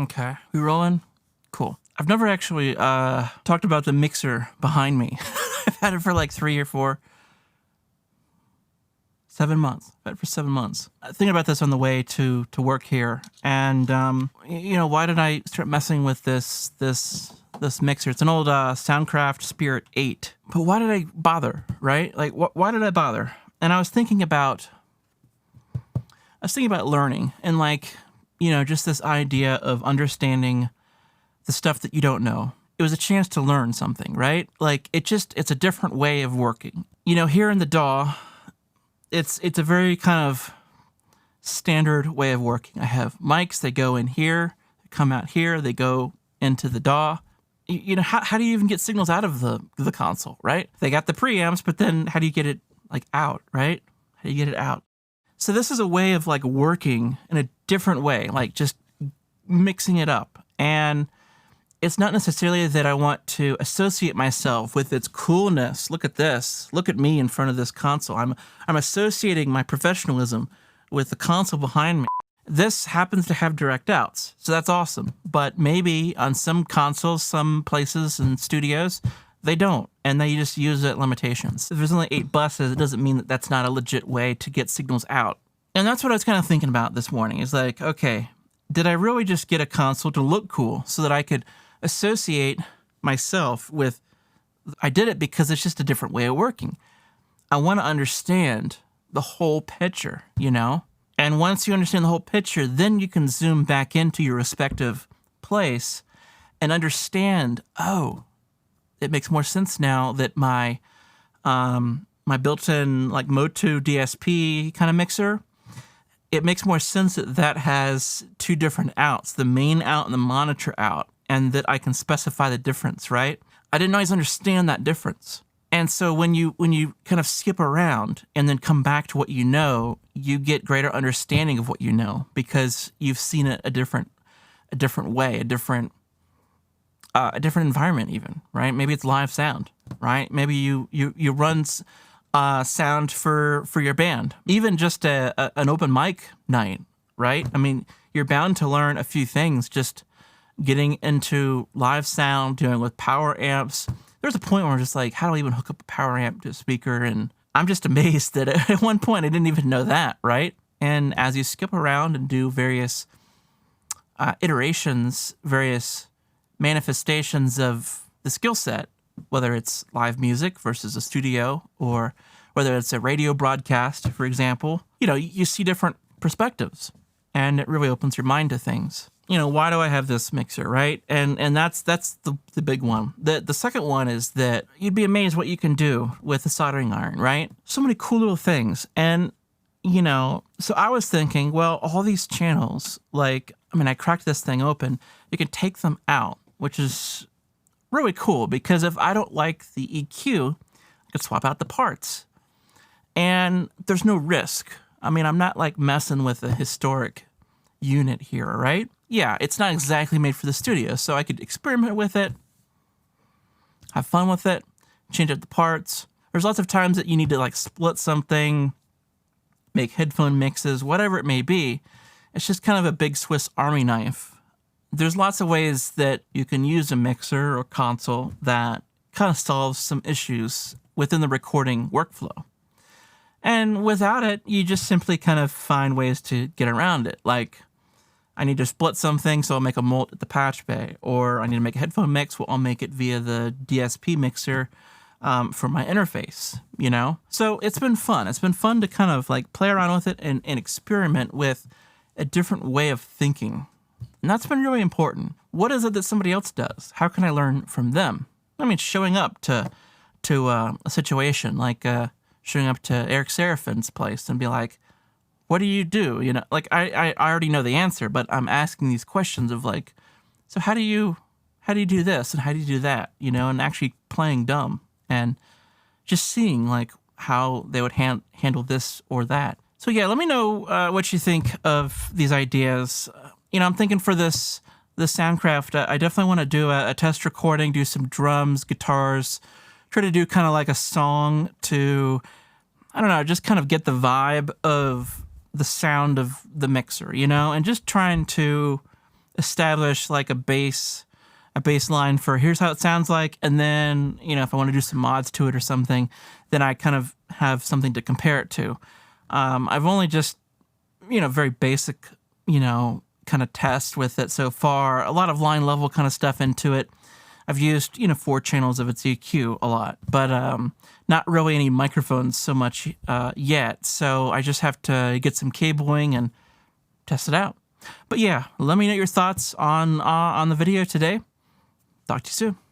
Okay. We rolling? Cool. I've never actually talked about the mixer behind me. I've had it for like 7 months. I've had it for 7 months. Thinking about this on the way to work here, and why did I start messing with this mixer? It's an old Soundcraft Spirit 8. But why did I bother? Right? Like, why did I bother? And I was thinking about learning and just this idea of understanding the stuff that you don't know. It was a chance to learn something, right? Like it's a different way of working. Here in the DAW, it's a very kind of standard way of working. I have mics, they go in here, they come out here, they go into the DAW. How do you even get signals out of the console, right? They got the preamps, but then how do you get it out, right? How do you get it out? So this is a way of working in a different way, just mixing it up. And it's not necessarily that I want to associate myself with its coolness. Look at this. Look at me in front of this console. I'm associating my professionalism with the console behind me. This happens to have direct outs, so that's awesome. But maybe on some consoles, some places and studios, they don't, and they just use it limitations. If there's only 8 buses, it doesn't mean that that's not a legit way to get signals out. And that's what I was kind of thinking about this morning. Is okay, did I really just get a console to look cool so that I could associate myself with, I did it because it's just a different way of working. I want to understand the whole picture, And once you understand the whole picture, then you can zoom back into your respective place and understand, it makes more sense now that my built-in Motu DSP kind of mixer, it makes more sense that has 2 different outs, the main out and the monitor out, and that I can specify the difference, right? I didn't always understand that difference. And so when you kind of skip around and then come back to what you know, you get greater understanding of what you know because you've seen it a different way, a different environment even, right? Maybe it's live sound, right? Maybe you run sound for your band, even just an open mic night, right? I mean, you're bound to learn a few things just getting into live sound, dealing with power amps. There's a point where I'm just how do I even hook up a power amp to a speaker? And I'm just amazed that at one point I didn't even know that, right? And as you skip around and do various iterations, various manifestations of the skill set, whether it's live music versus a studio or whether it's a radio broadcast, for example, you see different perspectives and it really opens your mind to things. Why do I have this mixer, right? And that's the big one. The second one is that you'd be amazed what you can do with a soldering iron, right? So many cool little things. And, so I was thinking, well, all these channels, I cracked this thing open, you can take them out, which is really cool because if I don't like the EQ, I could swap out the parts. And there's no risk. I'm not messing with a historic unit here, right? Yeah, it's not exactly made for the studio, so I could experiment with it, have fun with it, change up the parts. There's lots of times that you need to split something, make headphone mixes, whatever it may be. It's just kind of a big Swiss Army knife. There's lots of ways that you can use a mixer or console that kind of solves some issues within the recording workflow. And without it, you just simply kind of find ways to get around it. I need to split something, so I'll make a mult at the patch bay. Or I need to make a headphone mix, well, I'll make it via the DSP mixer for my interface, So it's been fun. It's been fun to kind of play around with it and experiment with a different way of thinking. And that's been really important. What is it that somebody else does? How can I learn from them? Showing up to a situation, showing up to Eric Serafin's place and be what do you do? I already know the answer, but I'm asking these questions of so how do you do this and how do you do that? And actually playing dumb and just seeing how they would handle this or that. So yeah, let me know what you think of these ideas. I'm thinking for this Soundcraft, I definitely want to do a test recording, do some drums, guitars, try to do kind of a song to, I don't know, just kind of get the vibe of the sound of the mixer, and just trying to establish like a baseline for here's how it sounds like, and then, you know, if I want to do some mods to it or something, then I kind of have something to compare it to. I've only just, you know, very basic, you know, kind of test with it so far. A lot of line level kind of stuff into it. I've used, you know, 4 channels of its EQ a lot, but not really any microphones so much yet. So I just have to get some cabling and test it out. But yeah, let me know your thoughts on the video today. Talk to you soon.